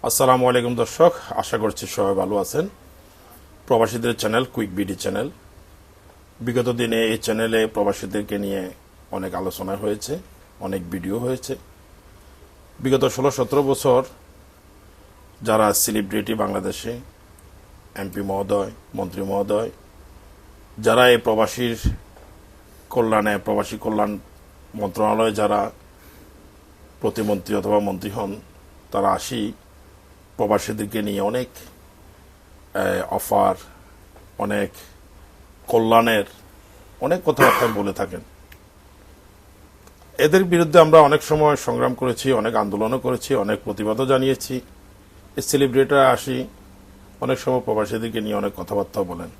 আসসালামু আলাইকুম দর্শক, আশা করছি সবাই ভালো আছেন। প্রবাসীদের চ্যানেল কুইক বিডি চ্যানেল। বিগত দিনে এই চ্যানেলে প্রবাসীদেরকে নিয়ে অনেক আলোচনা হয়েছে, অনেক ভিডিও হয়েছে। বিগত 16-17 বছর যারা সেলিব্রিটি বাংলাদেশে, এমপি মহোদয়, মন্ত্রী মহোদয়, যারা এই প্রবাসীর কল্যাণে, প্রবাসী কল্যাণ মন্ত্রণালয়ে যারা প্রতিমন্ত্রী অথবা মন্ত্রী হন, তারা প্রবাসীদেরকে নিয়ে অনেক অফার, অনেক কল্যাণের অনেক কথাবার্তা বলে থাকেন। এদের বিরুদ্ধে আমরা অনেক সময় সংগ্রাম করেছি, অনেক আন্দোলনও করেছি, অনেক প্রতিবাদও জানিয়েছি। এই সেলিব্রিটিরা অনেক সময় প্রবাসীদেরকে নিয়ে অনেক কথাবার্তা বলেন,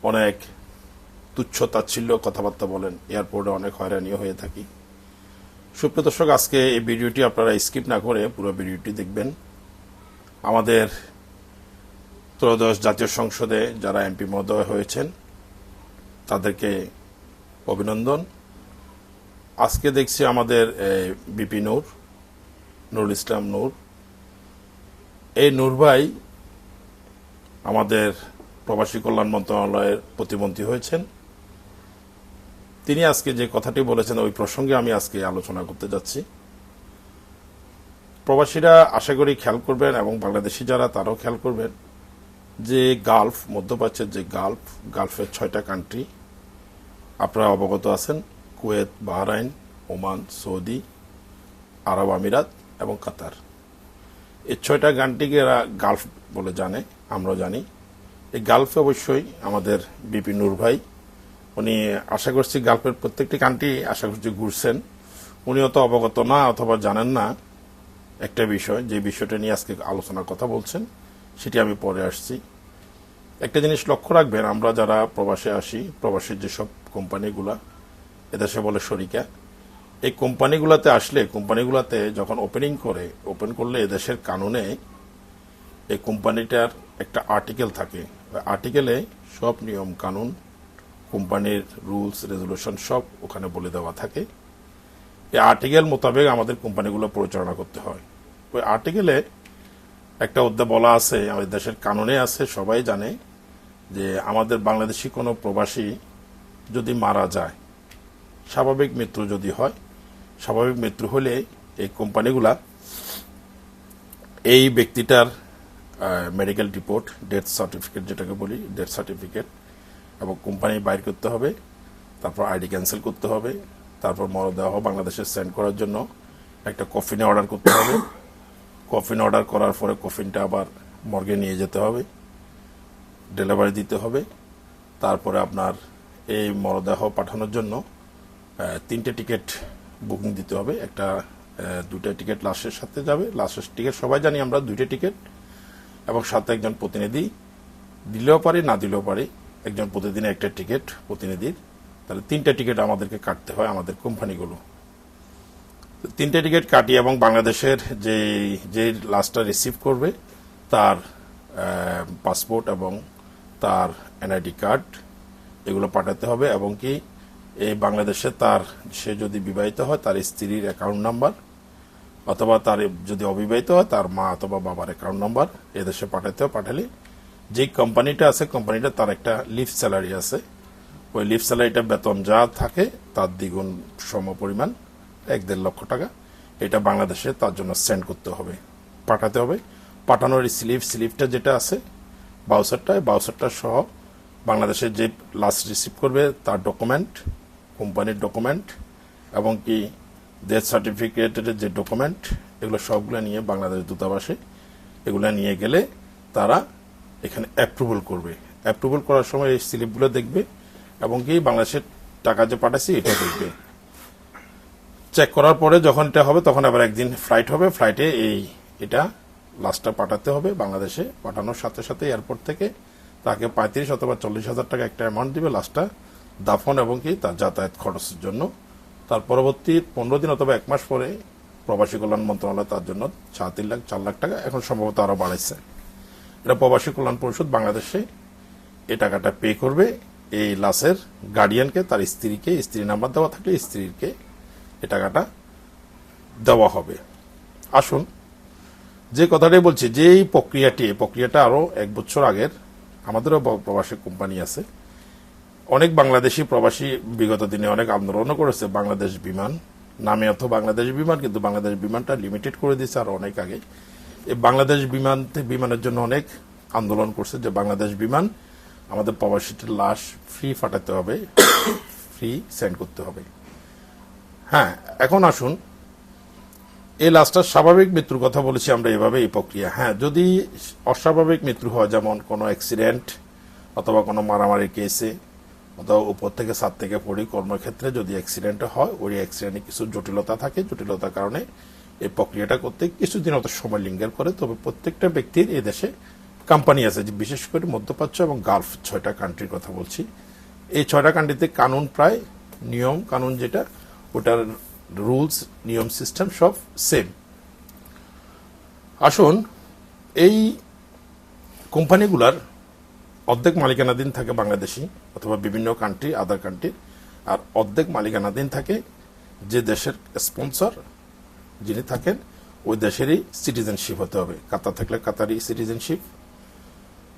অনেক তুচ্ছ তাচ্ছিল্য কথাবার্তা বলেন, এয়ারপোর্টে অনেক হয়রানিও হয়ে থাকি। সুপ্রিয় দর্শক, আজকে এই ভিডিওটি আপনারা স্কিপ না করে পুরো ভিডিওটি দেখবেন। আমাদের ত্রয়োদশ জাতীয় সংসদে যারা এমপি মহোদয় হয়েছেন তাদেরকে অভিনন্দন। আজকে দেখছি আমাদের বিপি নুরুল ইসলাম নূর, এই নূর ভাই আমাদের প্রবাসী কল্যাণ মন্ত্রণালয়ের প্রতিমন্ত্রী হয়েছেন। তিনি আজকে যে কথাটি বলেছেন ওই প্রসঙ্গে আমি আজকে আলোচনা করতে যাচ্ছি। প্রবাসীরা আশা করি খেয়াল করবেন এবং বাংলাদেশি যারা তারাও খেয়াল করবেন যে গালফ, মধ্যপ্রাচ্যের যে গালফের 6টা কান্ট্রি আপনারা অবগত আছেন: কুয়েত, বাহরাইন, ওমান, সৌদি, আরব আমিরাত এবং কাতার। এই 6টা কান্ট্রিকে এরা গালফ বলে জানে, আমরাও জানি। এই গালফে অবশ্যই আমাদের বিপি নূর ভাই, উনি আশা করছি গালফের প্রত্যেকটি কান্ট্রি আশা করছি ঘুরছেন। উনি অত অবগত না অথবা জানেন না একটা বিষয়, যে বিষয়টা নিয়ে আজকে আলোচনার কথা বলছেন সেটি আমি পরে আসছি। একটা জিনিস লক্ষ্য রাখবেন, আমরা যারা প্রবাসে আসি, প্রবাসীর যেসব কোম্পানিগুলা এদেশে বলে শরিকা, এই কোম্পানিগুলাতে আসলে, কোম্পানিগুলাতে যখন ওপেন করলে এদেশের কানুনে এই কোম্পানিটার একটা আর্টিকেল থাকে। আর্টিকেলে সব নিয়ম কানুন, কোম্পানির রুলস রেজুলেশন সব ওখানে বলে দেওয়া থাকে। এই আর্টিকেল মোতাবেক আমাদের কোম্পানিগুলো পরিচালনা করতে হয়। ওই আর্টিকেলে একটা অধ্যায় বলা আছে, আমাদের দেশের কানুনে আছে, সবাই জানে যে আমাদের বাংলাদেশি কোনো প্রবাসী যদি মারা যায়, স্বাভাবিক মৃত্যু যদি হয়, স্বাভাবিক মৃত্যু হলে এই কোম্পানিগুলা এই ব্যক্তিটার মেডিকেল রিপোর্ট, ডেথ সার্টিফিকেট যেটাকে বলি, ডেথ সার্টিফিকেট এবং কোম্পানি বাইর করতে হবে, তারপর আইডি ক্যান্সেল করতে হবে, তারপর মরদেহ বাংলাদেশে সেন্ড করার জন্য একটা কফিনে অর্ডার করতে হবে। কফিন অর্ডার করার পরে কফিনটা আবার মর্গে নিয়ে যেতে হবে, ডেলিভারি দিতে হবে। তারপরে আপনার এই মরদেহ পাঠানোর জন্য 3টে টিকিট বুকিং দিতে হবে। 2টা টিকিট লাশের সাথে যাবে, লাশের টিকিট সবাই জানি আমরা, 2টে টিকিট এবং সাথে একজন প্রতিনিধি, দিলেও পারে না দিলেও পারে, একজন প্রতিদিনে একটা টিকিট প্রতিনিধির। তাহলে 3টে টিকিট আমাদেরকে কাটতে হয় আমাদের কোম্পানিগুলো। 3টে টিকিট কাটি এবং বাংলাদেশের যে লাশটা রিসিভ করবে তার পাসপোর্ট এবং তার এনআইডি কার্ড এগুলো পাঠাতে হবে, এবং কি এই বাংলাদেশে সে যদি বিবাহিত হয় তার স্ত্রীর অ্যাকাউন্ট নাম্বার, অথবা তার যদি অবিবাহিত হয় তার মা অথবা বাবার অ্যাকাউন্ট নাম্বার এদেশে পাঠাতে হবে। পাঠালে যে কোম্পানিটা আছে, কোম্পানিটা তার একটা লিভ স্যালারি আছে, ওই লিভ স্যালারিটা বেতন যা থাকে তার দ্বিগুণ সম পরিমাণ, 1-1.5 লক্ষ টাকা, এটা বাংলাদেশে তার জন্য সেন্ড করতে হবে, পাঠাতে হবে। পাঠানোর স্লিপটা যেটা আছে, বাউচারটা সহ বাংলাদেশের যে লাস্ট রিসিভ করবে তার ডকুমেন্ট, কোম্পানির ডকুমেন্ট এবং কি ডেথ সার্টিফিকেটের যে ডকুমেন্ট, এগুলো সবগুলো নিয়ে বাংলাদেশ দূতাবাসে এগুলো নিয়ে গেলে তারা এখানে অ্যাপ্রুভাল করবে। অ্যাপ্রুভাল করার সময় এই স্লিপগুলো দেখবে এবং কি বাংলাদেশের টাকা যে পাঠাচ্ছি এটা দেখবে। চেক করার পরে যখন এটা হবে তখন আবার একদিন ফ্লাইট হবে, ফ্লাইটে এটা লাশটা পাঠাতে হবে বাংলাদেশে। পাঠানোর সাথে সাথে এয়ারপোর্ট থেকে তাকে 35 অথবা 40,000 টাকা একটা অ্যামাউন্ট দিবে লাশটা দাফন এবং কি তার যাতায়াত খরচের জন্য। তার পরবর্তী 15 দিন অথবা 1 মাস পরে প্রবাসী কল্যাণ মন্ত্রণালয় তার জন্য 4 লাখ টাকা, এখন সম্ভবত আরো বাড়াইছে, এটা প্রবাসী কল্যাণ পরিষদ বাংলাদেশে এই টাকাটা পে করবে এই লাশের গার্ডিয়ানকে, তার স্ত্রীকে, স্ত্রীর নাম্বার দেওয়া থাকলে স্ত্রীকে এই টাকাটা দেওয়া হবে। আসুন যে কথাটাই বলছি, যে এই প্রক্রিয়াটা আরো 1 বছর আগের, আমাদেরও প্রবাসী কোম্পানি আছে, অনেক বাংলাদেশি প্রবাসী বিগত দিনে অনেক আন্দোলনও করেছে বাংলাদেশ বিমান নামে, অথবা বাংলাদেশ বিমান, কিন্তু বাংলাদেশ বিমানটা লিমিটেড করে দিয়েছে আর অনেক আগে। এই বাংলাদেশ বিমানের জন্য অনেক আন্দোলন করছে যে বাংলাদেশ বিমান আমাদের প্রবাসীটির লাশ ফ্রি ফাটাতে হবে, ফ্রি সেন্ড করতে হবে। হ্যাঁ, এখন আসুন, এই লাশটার স্বাভাবিক মৃত্যুর কথা বলেছি আমরা এভাবে, এই প্রক্রিয়া। হ্যাঁ, যদি অস্বাভাবিক মৃত্যু হয়, যেমন কোনো অ্যাক্সিডেন্ট অথবা কোনো মারামারি কেসে অথবা উপর থেকে ছাদ থেকে পড়ি কর্মক্ষেত্রে যদি অ্যাক্সিডেন্ট হয়, ওই অ্যাক্সিডেন্টে কিছু জটিলতা থাকে, জটিলতার কারণে এই প্রক্রিয়াটা করতে কিছুদিন অত সময় লিঙ্গার করে। তবে প্রত্যেকটা ব্যক্তির এই দেশে কোম্পানি আছে, যে বিশেষ করে মধ্যপ্রাচ্য এবং গালফ 6টা কান্ট্রির কথা বলছি। এই 6টা কান্ট্রিতে কানুন, প্রায় নিয়ম কানুন যেটা, ওটার রুলস নিয়ম সিস্টেম সব সেম। আসুন, এই কোম্পানিগুলার অর্ধেক মালিকানাধীন থাকে বাংলাদেশি অথবা বিভিন্ন কান্ট্রি, আদার কান্ট্রির, আর অর্ধেক মালিকানাধীন থাকে যে দেশের স্পন্সর যিনি থাকেন ওই দেশেরই সিটিজেনশিপ হতে হবে। কাতার থাকলে কাতারি সিটিজেনশিপ,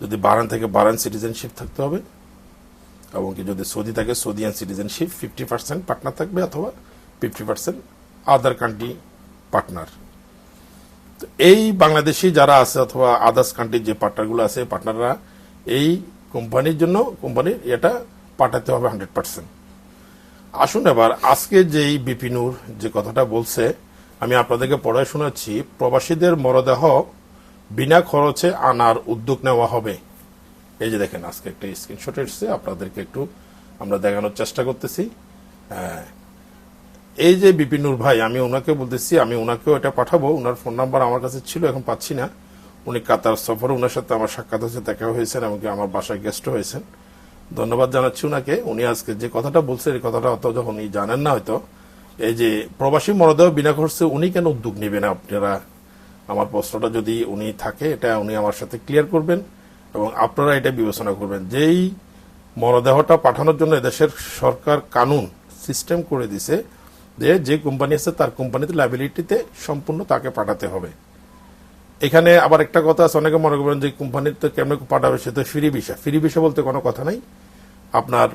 যদি বাহরাইন থেকে বাহরাইন সিটিজেনশিপ থাকতে হবে, এবং কি যদি সৌদি থাকে সৌদিয়ান সিটিজেনশিপ 50% পার্টনার থাকবে, অথবা 50% আদার কান্ট্রি পার্টনার। তো এই বাংলাদেশি যারা আছে অথবা আদার্স কান্ট্রির যে পার্টনারগুলো আছে, পার্টনাররা এই কোম্পানির জন্য কোম্পানির এটা পাঠাতে হবে 100%। আসুন এবার আজকে যেই বিপিনুর যে কথাটা বলছে, আমি আপনাদেরকে পড়ায় শোনাচ্ছি। প্রবাসীদের মরদেহ বিনা খরচে আনার উদ্যোগ নেওয়া হবে। এই যে দেখেন, আজকে একটা স্ক্রিনশট এসেছে, আপনাদেরকে একটু আমরা দেখানোর চেষ্টা করতেছি। এই যে বিপিনুর ভাই, আমি ওনাকে বলতেছি, আমি ওনাকেও এটা পাঠাবো। ওনার ফোন নাম্বার আমার কাছে ছিল, এখন পাচ্ছি না। উনি কাতার সফরে, ওনার সাথে আমার সাক্ষাৎ হয়েছে, দেখা হয়েছেন, এমনকি আমার বাসায় গেস্ট হয়েছেন। ধন্যবাদ জানাচ্ছি ওনাকে। উনি আজকে যে কথাটা বলছে, এই কথাটা অত যখন উনি জানেন না হয়তো, এই যে প্রবাসী মরদেহ বিনা খরচে উনি কেন উদ্যোগ নেবেন আপনারা, আমার প্রশ্নটা যদি উনি থাকে, এটা উনি আমার সাথে ক্লিয়ার করবেন এবং আপনারা এটা বিবেচনা করবেন। যেই মরদেহটা পাঠানোর জন্য এদেশের সরকার কানুন সিস্টেম করে দিছে যে যে কোম্পানি আছে তার কোম্পানিতে লাইবিলিটিতে সম্পূর্ণ তাকে পাঠাতে হবে। এখানে আবার একটা কথা আছে, অনেকে মনে করবেন যে কোম্পানিতে কেমন পাঠাবে, সে তো ফ্রি ভিসা। ফ্রি ভিসা বলতে কোনো কথা নাই। আপনার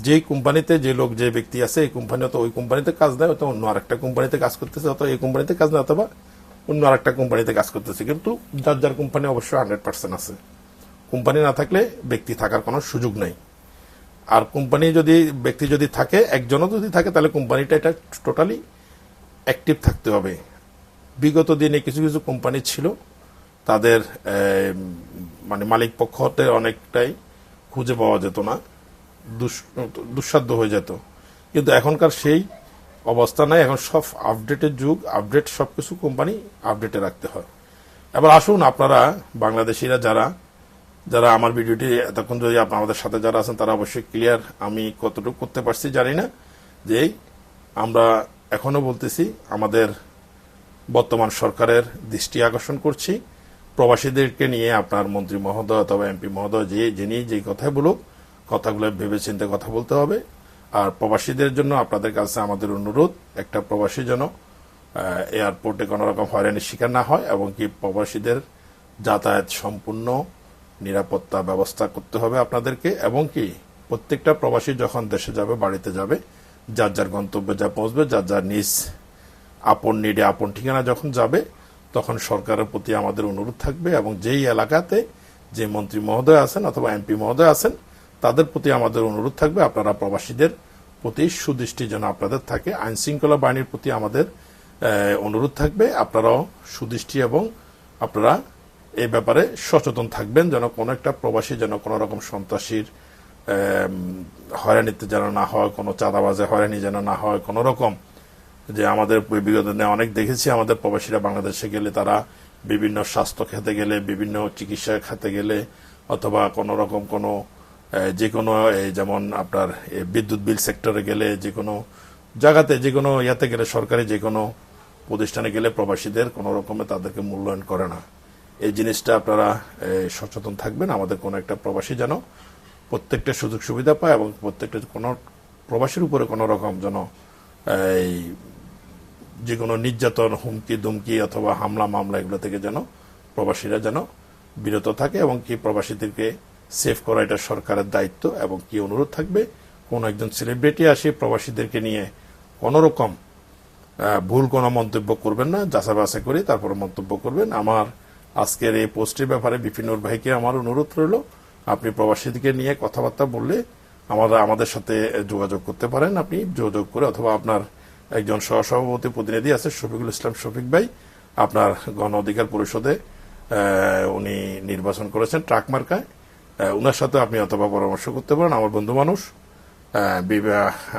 যে কোম্পানিতে যে লোক, যে ব্যক্তি আছে, এই কোম্পানি হয়তো ওই কোম্পানিতে কাজ দেয়, হয়তো অন্য আরেকটা কোম্পানিতে কাজ করতেছে, অথবা এই কোম্পানিতে কাজ না, অথবা অন্য আরেকটা কোম্পানিতে কাজ করতেছে, কিন্তু যার যার কোম্পানি অবশ্যই 100% আছে। কোম্পানি না থাকলে ব্যক্তি থাকার কোনো সুযোগ নাই। আর কোম্পানি যদি, ব্যক্তি যদি থাকে, একজনও যদি থাকে, তাহলে কোম্পানিটা এটা টোটালি অ্যাক্টিভ থাকতে হবে। বিগত দিনে কিছু কিছু কোম্পানি ছিল, তাদের মানে মালিক পক্ষ হতে অনেকটাই খুঁজে পাওয়া যেত না, দুঃসাধ্য হয়ে যেত। কিন্তু এখনকার সেই অবস্থা নাই, এখন সব আপডেটের যুগ, আপডেট সবকিছু কোম্পানি আপডেটে রাখতে হয়। এবার আসুন, আপনারা বাংলাদেশিরা যারা যারা আমার ভিডিওটি এতক্ষণ, যদি আমাদের সাথে যারা আছেন তারা অবশ্যই ক্লিয়ার, আমি কতটুকু করতে পারছি জানি না, যে আমরা এখনো বলতেছি, আমাদের বর্তমান সরকারের দৃষ্টি আকর্ষণ করছি, প্রবাসীদেরকে নিয়ে আপনার মন্ত্রী মহোদয় অথবা এমপি মহোদয় যিনি যে কথাই বলুক, কথাগুলো ভেবেচিন্তে কথা বলতে হবে। আর প্রবাসীদের জন্য আপনাদের কাছে আমাদের অনুরোধ, একটা প্রবাসী যেন এয়ারপোর্টে কোনো রকম হয়রানির শিকার না হয়, এবং কি প্রবাসীদের যাতায়াত সম্পূর্ণ নিরাপত্তা ব্যবস্থা করতে হবে আপনাদেরকে। এবং কি প্রত্যেকটা প্রবাসী যখন দেশে যাবে, বাড়িতে যাবে, যার যার গন্তব্যে যা পৌঁছবে, যার যার নিজ আপন নিডে আপন ঠিকানা যখন যাবে, তখন সরকারের প্রতি আমাদের অনুরোধ থাকবে, এবং যেই এলাকাতে যে মন্ত্রী মহোদয় আছেন অথবা এমপি মহোদয় আছেন, তাদের প্রতি আমাদের অনুরোধ থাকবে, আপনারা প্রবাসীদের প্রতি সুদৃষ্টি যেন আপনাদের থাকে। আইন শৃঙ্খলা বাহিনীর প্রতি আমাদের অনুরোধ থাকবে, আপনারাও সুদৃষ্টি এবং আপনারা এই ব্যাপারে সচেতন থাকবেন, যেন কোনো একটা প্রবাসী যেন কোনো রকম সন্ত্রাসীর হয়রানিতে যেন না হয়, কোনো চাঁদাবাজে হয়রানি যেন না হয় কোনো রকম। যে আমাদের বিগত দিনে অনেক দেখেছি, আমাদের প্রবাসীরা বাংলাদেশে গেলে, তারা বিভিন্ন স্বাস্থ্য খেতে গেলে, বিভিন্ন চিকিৎসা খেতে গেলে, অথবা কোনো রকম কোনো যে কোনো যেমন আপনার বিদ্যুৎ বিল সেক্টরে গেলে, যে কোনো জায়গাতে, যে কোনো ইয়াতে গেলে, সরকারি যে কোনো প্রতিষ্ঠানে গেলে প্রবাসীদের কোনো রকমে তাদেরকে মূল্যায়ন করে না। এই জিনিসটা আপনারা সচেতন থাকবেন। আমাদের কোনো একটা প্রবাসী যেন প্রত্যেকটা সুযোগ সুবিধা পায়, এবং প্রত্যেকটা কোনো প্রবাসীর উপরে কোনো রকম যেন এই যে কোনো নির্যাতন, হুমকি দুমকি অথবা হামলা মামলা এগুলো থেকে যেন প্রবাসীরা যেন বিরত থাকে, এবং কি প্রবাসীদেরকে সেভ করা এটা সরকারের দায়িত্ব। এবং কি অনুরোধ থাকবে, কোন একজন সেলিব্রিটি আসে প্রবাসীদেরকে নিয়ে কোনো রকম ভুল কোনো মন্তব্য করবেন না, যাচাই বাছাই করে তারপরে মন্তব্য করবেন। আমার আজকের এই পোস্টের ব্যাপারে বিপিনুর ভাইকে আমার অনুরোধ রইল, আপনি প্রবাসীদেরকে নিয়ে কথাবার্তা বললে আমাদের সাথে যোগাযোগ করতে পারেন। আপনি যোগাযোগ করে, অথবা আপনার একজন সহসভাপতি প্রতিনিধি আছে শফিকুল ইসলাম শফিক ভাই, আপনার গণ অধিকার পরিষদে উনি নির্বাচন করেছেন ট্রাক মার্কায়, ওনার সাথে আপনি অথবা পরামর্শ করতে পারেন। আমার বন্ধু মানুষ,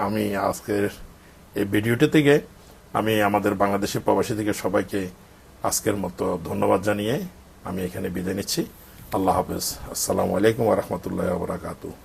আমি আজকের এই ভিডিওটি থেকে আমি আমাদের বাংলাদেশি প্রবাসী থেকে সবাইকে আজকের মতো ধন্যবাদ জানিয়ে আমি এখানে বিদায় নিচ্ছি। আল্লাহ হাফেজ। আসসালামু আলাইকুম ওয়া রাহমাতুল্লাহি ওয়া বারাকাতুহু।